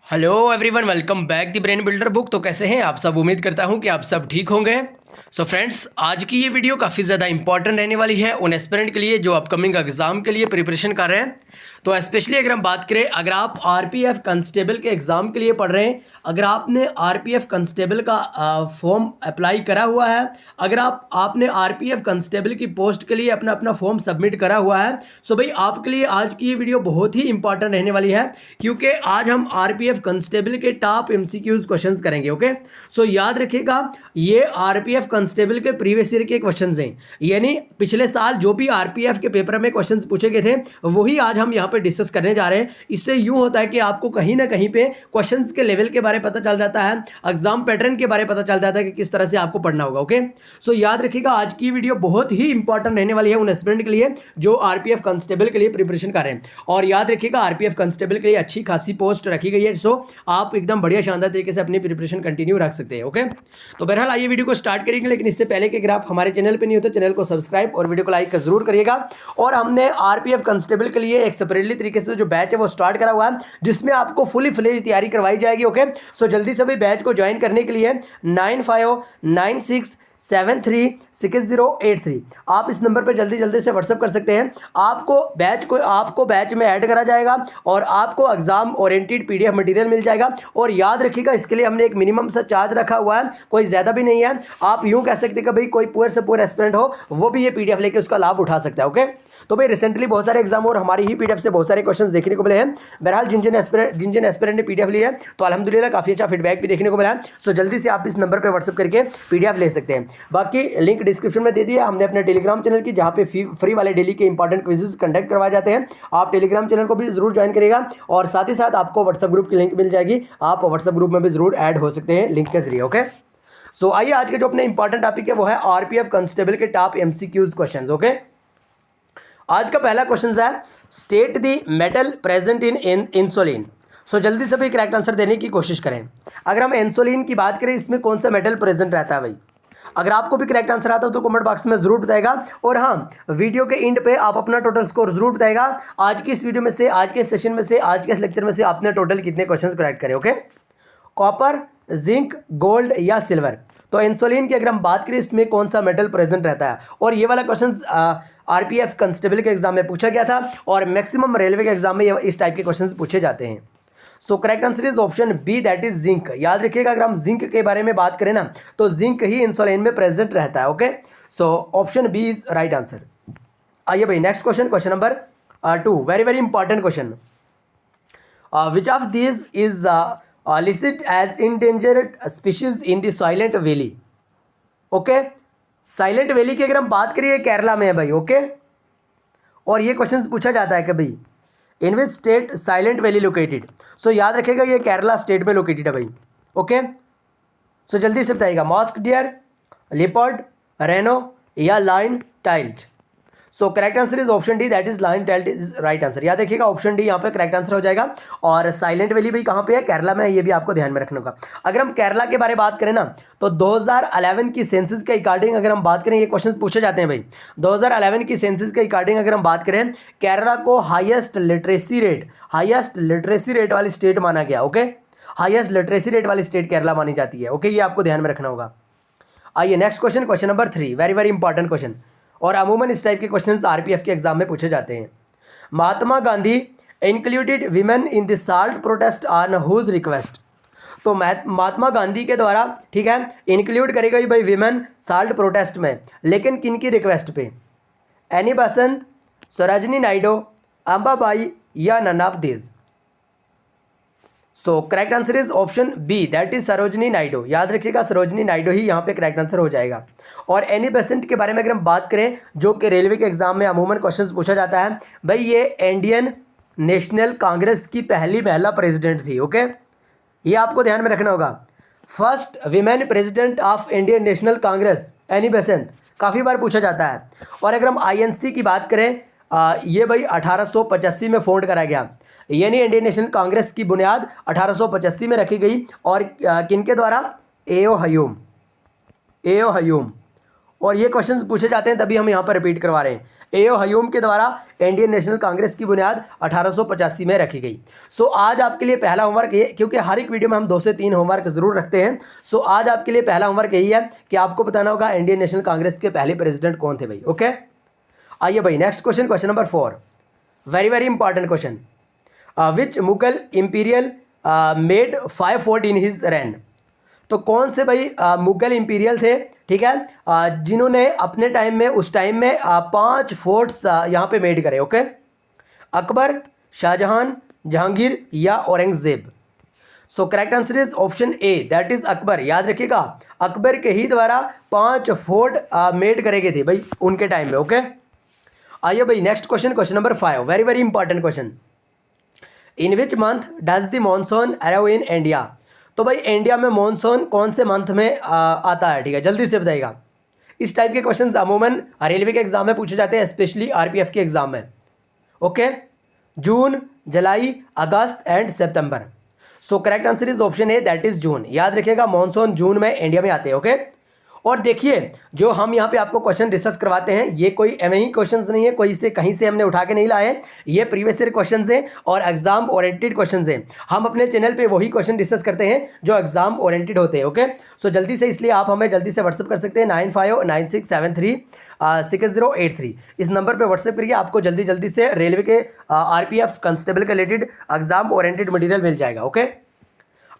Hello everyone, welcome back the brain builder book. तो कैसे हैं आप सब? उम्मीद करता हूं कि आप सब ठीक होंगे। सो फ्रेंड्स, आज की ये वीडियो काफ़ी ज़्यादा इंपॉर्टेंट रहने वाली है उन एस्पिरेंट के लिए जो अपकमिंग एग्जाम के लिए प्रिपरेशन कर रहे हैं। तो स्पेशली अगर हम बात करें, अगर आप आरपीएफ कांस्टेबल के एग्ज़ाम के लिए पढ़ रहे हैं, अगर आपने आरपीएफ कांस्टेबल का फॉर्म अप्लाई करा हुआ है, अगर आपने आरपीएफ कांस्टेबल की पोस्ट के लिए अपना अपना फॉर्म सबमिट करा हुआ है, सो भाई आपके लिए आज की ये वीडियो बहुत ही इंपॉर्टेंट रहने वाली है, क्योंकि आज हम आरपीएफ कांस्टेबल के टॉप एमसीक्यूज क्वेश्चंस करेंगे। ओके, सो याद रखिएगा, ये आरपीएफ कांस्टेबल के प्रीवियस ईयर के क्वेश्चंस हैं, यानी पिछले साल जो भी आरपीएफ के पेपर में क्वेश्चंस पूछे गए थे वही आज हम यहाँ पे डिस्कस करने जा रहे हैं। इससे यूं होता है कि आपको कहीं ना कहीं पे क्वेश्चंस के लेवल के बारे में पता चल जाता है, एग्जाम पैटर्न के बारे में पता चल जाता है कि किस तरह से आपको पढ़ना होगा। ओके, सो याद रखिएगा, आज की वीडियो बहुत ही इंपॉर्टेंट रहने वाली है उन एस्पिरेंट के लिए जो आरपीएफ कांस्टेबल के लिए प्रिपरेशन कर रहे हैं। और याद रखिएगा, आरपीएफ कांस्टेबल के लिए अच्छी खासी पोस्ट रखी गई है, सो आप एकदम बढ़िया शानदार तरीके से अपनी प्रिपरेशन कंटिन्यू रख सकते हैं। ओके, तो बहरहाल आइए वीडियो को स्टार्ट करेंगे, लेकिन इससे पहले कि अगर आप हमारे चैनल पर नहीं हो तो चैनल को सब्सक्राइब और वीडियो को लाइक जरूर करिएगा। और हमने आरपीएफ कांस्टेबल के लिए एक सेपरेटली तरीके से जो बैच है वो स्टार्ट करा हुआ है, जिसमें आपको फुली फ्लेज तैयारी करवाई जाएगी। ओके, सो जल्दी से भी बैच को ज्वाइन करने के लिए 9596736083 आप इस नंबर पर जल्दी से व्हाट्सअप कर सकते हैं। आपको बैच में ऐड करा जाएगा और आपको एग्जाम ओरिएंटेड पीडीएफ मटेरियल मिल जाएगा। और याद रखिएगा, इसके लिए हमने एक मिनिमम सा चार्ज रखा हुआ है, कोई ज़्यादा भी नहीं है। आप यूँ कह सकते हैं कि भाई कोई पुअर से पुअर एस्पिरेंट हो वो भी ये पीडीएफ लेके उसका लाभ उठा सकता है। ओके, तो भाई रिसेंटली बहुत सारे एग्जाम और हमारी ही पीडीएफ से बहुत सारे क्वेश्चंस देखने को मिले हैं। बहरहाल जिन जिन एस्पिरेंट ने पीडीएफ लिया है तो अल्हम्दुलिल्लाह काफ़ी अच्छा फीडबैक भी देखने को मिला है। सो जल्दी से आप इस नंबर पे व्हाट्सअप करके पीडीएफ ले सकते हैं। बाकी लिंक डिस्क्रिप्शन में दे दिया हमने अपने टेलीग्राम चैनल की, जहाँ पे फ्री वाले डेली के इंपॉर्टेंट क्विजेज कंडक्ट करवाए जाते हैं। आप टेलीग्राम चैनल को भी जरूर ज्वाइन करिएगा और साथ ही साथ आपको व्हाट्सअप ग्रुप की लिंक मिल जाएगी, आप व्हाट्सअप ग्रुप में भी जरूर ऐड हो सकते हैं लिंक के जरिए। ओके, सो आइए आज के जो अपने इंपॉर्टेंट टॉपिक है वो है आरपीएफ कांस्टेबल के टॉप एमसीक्यूज क्वेश्चंस। ओके, आज का पहला क्वेश्चन है, state the metal present in insulin. So जल्दी से भी करेक्ट आंसर देने की कोशिश करें। अगर हम इंसुलिन की बात करें, इसमें कौन सा मेटल प्रेजेंट रहता है भाई? अगर आपको भी करेक्ट आंसर आता हो तो कमेंट बॉक्स में जरूर बताएगा। और हाँ, वीडियो के एंड पे आप अपना टोटल स्कोर जरूर बताएगा। आज की इस वीडियो में से, आज के सेशन में से, आज के इस लेक्चर में से आपने टोटल कितने क्वेश्चन करेक्ट करे। ओके, कॉपर, जिंक, गोल्ड या सिल्वर। तो इंसुलिन की अगर हम बात करें, इसमें कौन सा मेटल प्रेजेंट रहता है? और ये वाला क्वेश्चन आरपीएफ कांस्टेबल के एग्जाम में पूछा गया था और मैक्सिमम रेलवे के एग्जाम में इस टाइप के क्वेश्चंस पूछे जाते हैं। So correct answer is option B, that is zinc. याद रखिएगा, अगर हम जिंक के बारे में बात करें ना तो जिंक ही इंसुलिन में प्रेजेंट रहता है। Okay, so option B is right answer. आइए भाई next question, question number 2, very very important question. Which of this is listed as endangered species in the Silent Valley. Okay, Silent Valley की अगर हम बात करिए, केरला में है भाई। ओके, और ये क्वेश्चन पूछा जाता है कि भाई in which state Silent Valley located. So याद रखिएगा, ये केरला स्टेट में लोकेटेड है भाई। ओके, सो जल्दी से बताइएगा, मॉस्क डियर, लेपर्ड, रेनो या line tiled. So correct answer is option D, that is line tiled is right answer. याद रखिएगा, ऑप्शन डी यहाँ पे करेक्ट आंसर हो जाएगा। और साइलेंट वैली भाई कहाँ पे है? केरला में है, ये भी आपको ध्यान में रखना होगा। अगर हम केरला के बारे में बात करें ना तो 2011 की सेंसस के अकॉर्डिंग अगर हम बात करें, ये क्वेश्चन पूछे जाते हैं भाई। 2011 की सेंसस के अकॉर्डिंग अगर हम बात करें, केरला को हाईएस्ट लिटरेसी रेट वाली स्टेट माना गया। ओके, हाईएस्ट लिटरेसी रेट वाली स्टेट केरला मानी जाती है। ओके, ये आपको ध्यान में रखना होगा। आइए next question, question number 3, very very important question. और अमूमन इस टाइप के क्वेश्चंस आरपीएफ के एग्जाम में पूछे जाते हैं। Mahatma Gandhi included women in the salt protest on whose request. तो महात्मा गांधी के द्वारा, ठीक है, इंक्लूड करी गई भाई विमेन साल्ट प्रोटेस्ट में, लेकिन किन की रिक्वेस्ट पे? एनी बसंत, सरोजिनी नायडू, अंबाबाई या none of this. So correct answer is option B, that is Sarojini Naidu. याद रखिएगा, सरोजिनी नायडू ही यहाँ पे करेक्ट आंसर हो जाएगा। और एनी बेसेंट के बारे में अगर हम बात करें, जो कि रेलवे के एग्जाम में अमूमन क्वेश्चंस पूछा जाता है भाई, ये इंडियन नेशनल कांग्रेस की पहली महिला प्रेसिडेंट थी। ओके, ये आपको ध्यान में रखना होगा। First women president of Indian National Congress, Annie Besant, काफ़ी बार पूछा जाता है। और अगर हम आईएनसी की बात करें, ये भाई 1885 में फाउंड करा गया, यानी इंडियन नेशनल कांग्रेस की बुनियाद 1885 में रखी गई। और किनके द्वारा? एओ हयूम। और ये क्वेश्चंस पूछे जाते हैं, तभी हम यहाँ पर रिपीट करवा रहे हैं। एओ हयूम के द्वारा इंडियन नेशनल कांग्रेस की बुनियाद 1885 में रखी गई। सो आज आपके लिए पहला होमवर्क ये, क्योंकि हर एक वीडियो में हम 2 से 3 होमवर्क जरूर रखते हैं। सो आज आपके लिए पहला होमवर्क यही है कि आपको बताना होगा इंडियन नेशनल कांग्रेस के पहले प्रेसिडेंट कौन थे भाई। ओके, आइए भाई next question, question number 4, very very important question. Which Mughal imperial made 5 fort in his rain. तो कौन से भाई मुगल इंपीरियल थे, ठीक है, जिन्होंने अपने टाइम में, उस टाइम में 5 फोर्ट्स यहाँ पे मेड करे। ओके, अकबर, शाहजहां, जहांगीर या औरंगजेब। सो correct answer is option A, that is Akbar. याद रखिएगा, अकबर के ही द्वारा 5 फोर्ट मेड करे गए थे भाई उनके टाइम में। ओके, आइए भाई next question, question number 5, very very important question. In which month does the monsoon arrive in India. तो भाई इंडिया में मॉनसून कौन से मंथ में आता है, ठीक है, जल्दी से बताइएगा। इस टाइप के क्वेश्चंस अमूमन रेलवे के एग्जाम में पूछे जाते हैं, स्पेशली आरपीएफ के एग्जाम में। Okay, June, July, August and September. So correct answer is option A, that is जून। याद रखिएगा, मॉनसून जून में इंडिया में आते हैं। ओके, और देखिए जो हम यहाँ पे आपको क्वेश्चन डिस्कस करवाते हैं, ये कोई एवं ही क्वेश्चंस नहीं है, कोई से कहीं से हमने उठा के नहीं लाए, ये प्रीवियस ईयर क्वेश्चंस हैं और एग्जाम ओरिएंटेड क्वेश्चंस हैं। हम अपने चैनल पे वही क्वेश्चन डिस्कस करते हैं जो एग्जाम ओरिएंटेड होते हैं। ओके, सो जल्दी से, इसलिए आप हमें जल्दी से व्हाट्सअप कर सकते हैं 9596736083। इस नंबर पर व्हाट्सअप करिए, आपको जल्दी जल्दी से रेलवे के आरपीएफ कांस्टेबल के रिलेटेड एग्जाम ओरिएंटेड मटीरियल मिल जाएगा। ओके,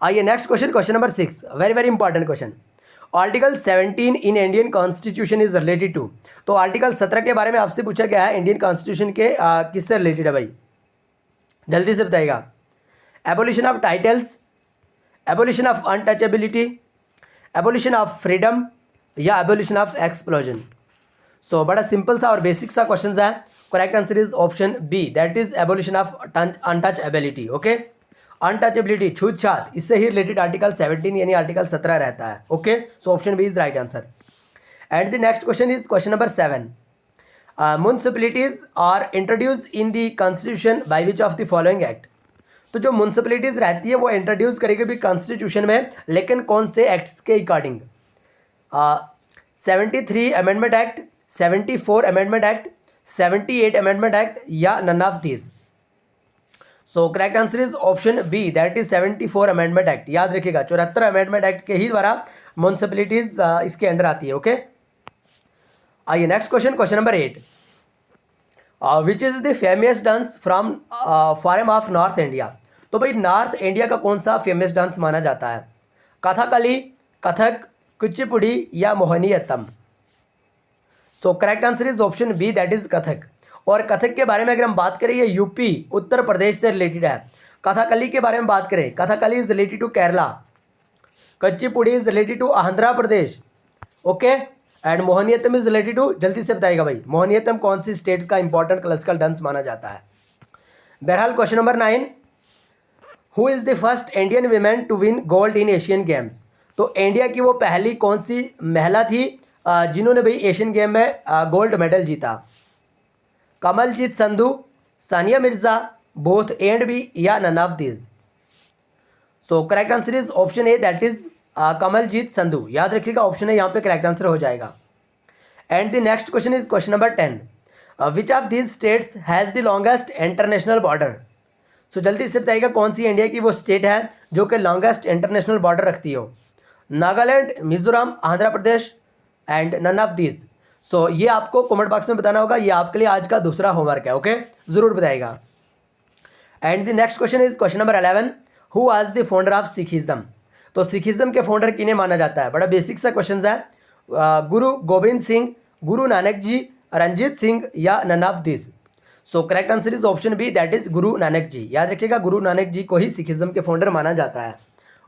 आइए next question, question number 6, very very important question. Article 17 in Indian constitution is related to. तो आर्टिकल 17 के बारे में आपसे पूछा गया है, इंडियन कॉन्स्टिट्यूशन के किससे रिलेटेड है भाई, जल्दी से बताइएगा। Abolition of titles, abolition of untouchability, abolition of freedom या एबोलिशन ऑफ एक्सप्लोजन। सो बड़ा सिंपल सा और बेसिक सा क्वेश्चन है। Correct answer is option B, that is abolition of untouchability. Okay, untouchability, छूत छात, इससे ही रिलेटेड आर्टिकल 17 यानी आर्टिकल 17 रहता है। Okay, so option B is right answer. And the next question is question number 7। Municipalities are introduce in the constitution by which of the following act. तो जो municipalities रहती है वो इंट्रोड्यूस करेगी भी कॉन्स्टिट्यूशन में, लेकिन कौन से एक्ट्स के according. 73 amendment act, 74 amendment act, 78 amendment act या none of these. So correct answer is option B, that is 74 amendment act. याद रखिएगा, 74 अमेंडमेंट एक्ट के ही द्वारा म्युनिसिपैलिटीज इसके अंडर आती है। ओके, आइए next question, question number 8। Which is the famous dance from form of north India. तो भाई नॉर्थ इंडिया का कौन सा फेमस डांस माना जाता है, कथकली, कथक, कुचिपुड़ी या Mohiniattam. So correct answer is option B, that is Kathak. और कथक के बारे में अगर हम बात करें, ये यूपी उत्तर प्रदेश से रिलेटेड है। कथकली के बारे में बात करें, Kathakali is related to Kerala, Kuchipudi is related to Andhra Pradesh. Okay, and Mohiniattam is related to, जल्दी से बताइएगा भाई, मोहिनीअट्टम कौन सी स्टेट्स का इंपॉर्टेंट क्लासिकल डांस माना जाता है। बहरहाल question number 9, who is the first Indian women to win gold in Asian games. तो इंडिया की वो पहली कौन सी महिला थी जिन्होंने भाई एशियन गेम में गोल्ड मेडल जीता। Kamaljeet Sandhu, Sania Mirza, both and B या none of these. So correct answer is option A, that is Kamaljeet Sandhu. याद रखिएगा, ऑप्शन ए यहाँ पे करेक्ट आंसर हो जाएगा। And the next question is question number 10। Which of these states has the longest international border. So जल्दी से बताइएगा, कौन सी इंडिया की वो स्टेट है जो कि लॉन्गेस्ट इंटरनेशनल बॉर्डर रखती हो। Nagaland, Mizoram, Andhra Pradesh and none of these. सो ये आपको कमेंट बॉक्स में बताना होगा, ये आपके लिए आज का दूसरा होमवर्क है। ओके, ज़रूर बताइएगा। And the next question is question number 11। Who was the founder of Sikhism. तो सिखिज्म के फाउंडर किन्हें माना जाता है, बड़ा बेसिक सा क्वेश्चन है। गुरु गोविंद सिंह, गुरु नानक जी, रंजीत सिंह या none of this. So correct answer is option B, that is Guru Nanak जी। याद रखिएगा, गुरु नानक जी को ही सिखिज्म के फाउंडर माना जाता है।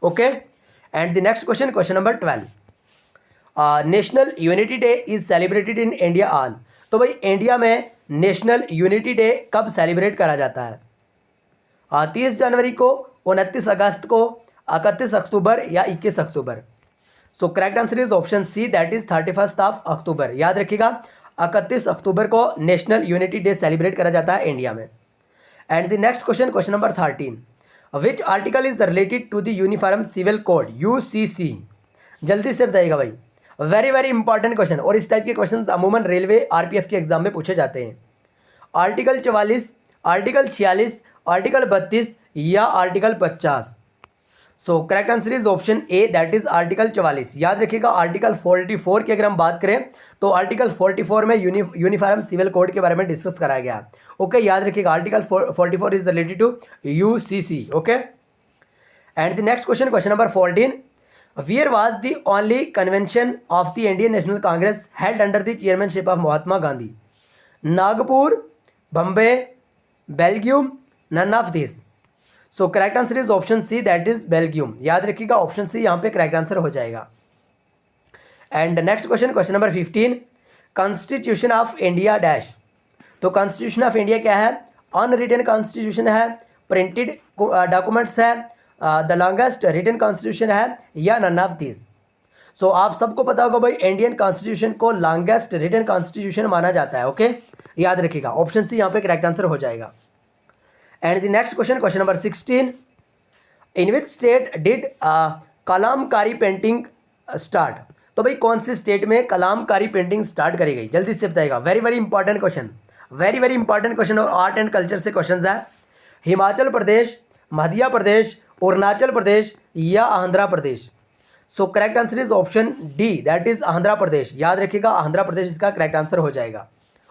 Okay, and the next question, question number 12। National unity day is celebrated in India on. तो भाई इंडिया में नेशनल यूनिटी डे कब सेलिब्रेट करा जाता है। 30 जनवरी को, 29 अगस्त को, 31 अक्टूबर या 21 October. So correct answer is option C, that is 31 of October. याद रखिएगा, 31 अक्टूबर को नेशनल यूनिटी डे सेलिब्रेट करा जाता है इंडिया में। And the next question, question number 13। Which article is related to the uniform civil code UCC। जल्दी से बताइएगा भाई, वेरी वेरी इंपॉर्टेंट क्वेश्चन, और इस टाइप के क्वेश्चन अमूमन रेलवे आरपीएफ के एग्जाम में पूछे जाते हैं। आर्टिकल 44, आर्टिकल 46, आर्टिकल 32 या article 50। So correct answer is option A, that is article 44। याद रखिएगा आर्टिकल 44 की अगर हम बात करें तो आर्टिकल 44 में यूनिफॉर्म सिविल कोड के बारे में डिस्कस कराया गया। ओके, याद रखिएगा article 44 is related to UCC. Okay, and the next question, question number 14, where was the only convention of the Indian National Congress held under the chairmanship of Mahatma Gandhi? Nagpur, Bombay, Belgium, none of this. So correct answer is option C, that is Belgium. याद रखिएगा option C यहाँ पे correct answer हो जाएगा। And next question, question number 15, constitution of India dash. तो constitution of India क्या है? Unwritten constitution है, प्रिंटेड डॉक्यूमेंट्स है, द लॉन्गेस्ट रिटन कॉन्स्टिट्यूशन है, या नन ऑफ दिस। सो आप सबको पता होगा भाई इंडियन कॉन्स्टिट्यूशन को लॉन्गेस्ट रिटन कॉन्स्टिट्यूशन माना जाता है। ओके, याद रखिएगा ऑप्शन सी यहाँ पे करेक्ट आंसर हो जाएगा। And the next question, question number 16, in which state did Kalamkari painting start? तो भाई कौन सी स्टेट में कलामकारी पेंटिंग स्टार्ट करी गई? जल्दी से बताइएगा। Very very important question, very very important question, और आर्ट एंड कल्चर से क्वेश्चन है। हिमाचल प्रदेश, मध्य प्रदेश, अरुणाचल प्रदेश या Andhra Pradesh? So correct answer is option D, that is Andhra Pradesh. याद रखिएगा आंध्र प्रदेश इसका करेक्ट आंसर हो जाएगा।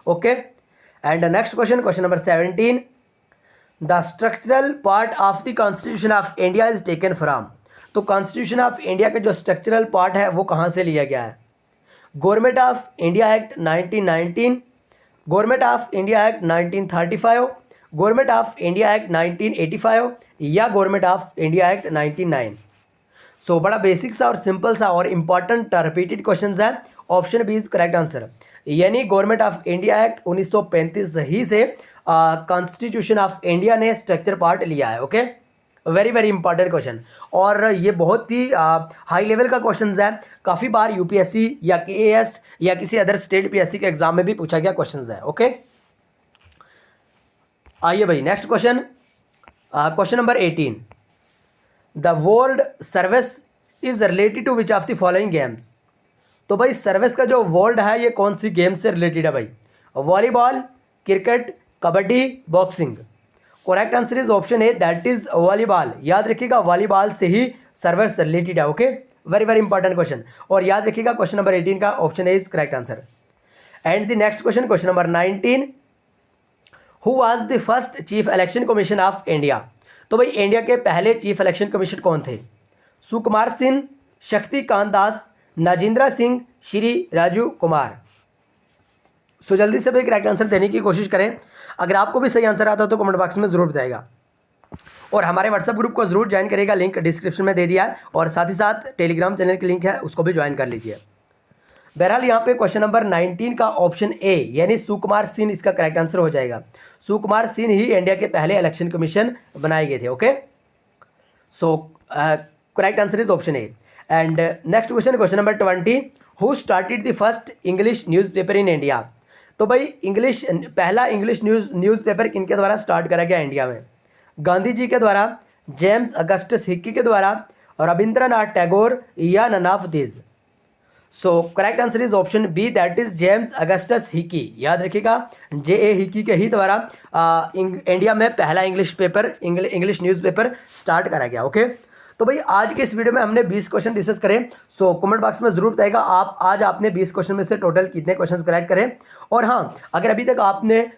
Okay, and next question, question number 17, the structural part of the constitution of India is taken from. तो constitution of India का जो स्ट्रक्चरल पार्ट है वो कहाँ से लिया गया है? Government of India Act 1919, Government of India Act 1935, Government of India Act 1985 या Government of India Act 1999। So बड़ा बेसिक सा और सिंपल सा और इंपॉर्टेंट रिपीटेड क्वेश्चन है। Option B is correct answer, यानी गवर्नमेंट ऑफ इंडिया एक्ट 1935 ही से कॉन्स्टिट्यूशन ऑफ इंडिया ने स्ट्रक्चर पार्ट लिया है। ओके, वेरी वेरी इंपॉर्टेंट क्वेश्चन, और ये बहुत ही हाई लेवल का क्वेश्चन है। काफ़ी बार यूपीएससी या केएएस या किसी अदर स्टेट पीएससी के एग्जाम में भी पूछा गया क्वेश्चन है। ओके, आइए भाई next question, question number 18, the word service is related to which of the following games? तो भाई सर्विस का जो वर्ड है ये कौन सी गेम से रिलेटेड है भाई? Volleyball, cricket, kabaddi, boxing? Correct answer is option A, that is volleyball. याद रखिएगा वॉलीबॉल से ही सर्विस रिलेटेड है। ओके, वेरी वेरी इंपॉर्टेंट क्वेश्चन, और याद रखिएगा क्वेश्चन नंबर 18 का option A is correct answer. And the next question, question number 19, who was the first chief election commission of India? तो भाई इंडिया के पहले चीफ इलेक्शन कमीशन कौन थे? सुकुमार सिंह, शक्तिकांत दास, नाजेंद्र सिंह, श्री राजीव कुमार? सो जल्दी से भाई करेक्ट आंसर देने की कोशिश करें। अगर आपको भी सही आंसर आता हो तो कमेंट बॉक्स में ज़रूर बताएगा, और हमारे व्हाट्सएप ग्रुप को जरूर ज्वाइन करेगा, लिंक डिस्क्रिप्शन में दे दिया है, और साथ ही साथ टेलीग्राम चैनल की लिंक है उसको भी ज्वाइन कर लीजिए। बहरहाल यहाँ पे क्वेश्चन नंबर 19 का ऑप्शन ए यानी सुकुमार सिंह इसका करेक्ट आंसर हो जाएगा। सुकुमार सिंह ही इंडिया के पहले इलेक्शन कमीशन बनाए गए थे। Okay, so correct answer is option A. And next question, question number 20, who started the first English newspaper in India? तो भाई पहला इंग्लिश न्यूज़पेपर किनके द्वारा स्टार्ट करा गया इंडिया में? गांधी जी के द्वारा, जेम्स अगस्टस हिक्की के द्वारा, रविंद्रनाथ टैगोर या none of this? So correct answer is option B, that is James Augustus Hicky. याद रखिएगा जे हिक्की के ही द्वारा इंडिया में पहला इंग्लिश न्यूज़पेपर स्टार्ट करा गया। ओके, तो भाई आज के इस वीडियो में हमने 20 क्वेश्चन डिस्कस करें। सो कमेंट बॉक्स में जरूर बताइएगा आज आपने 20 क्वेश्चन में से टोटल कितने क्वेश्चन करेक्ट करें। और हाँ, अगर अभी तक आपने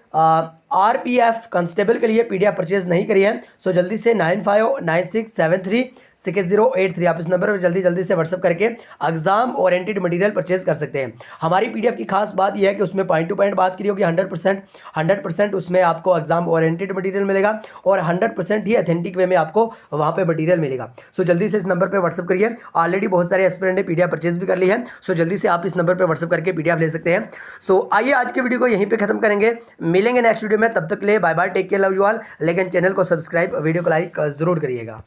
आरपीएफ कांस्टेबल के लिए पीडीएफ परचेज नहीं करी है सो जल्दी से 9596736083 आप इस नंबर पर जल्दी से व्हाट्सअप करके एग्जाम ओरिएंटेड मटेरियल परचेज कर सकते हैं। हमारी पीडीएफ की खास बात यह है कि उसमें पॉइंट टू पॉइंट बात करी होगी। 100% उसमें आपको एग्जाम ओरिएंटेड मटेरियल मिलेगा और 100% ही ऑथेंटिक वे में आपको वहाँ पे मटेरियल मिलेगा। सो जल्दी से इस नंबर पर व्हाट्सअप करिए। ऑलरेडी बहुत सारे एस्पिरेंट ने पीडीएफ परचेज भी कर ली है, सो जल्दी से आप इस नंबर पर व्हाट्सअप करके पीडीएफ ले सकते हैं। सो आइए आज के वीडियो को यहीं पे खत्म करेंगे, मिलेंगे नेक्स्ट वीडियो में। तब तक ले bye bye, take care, love you all. लेकिन चैनल को सब्सक्राइब, वीडियो को लाइक जरूर करिएगा।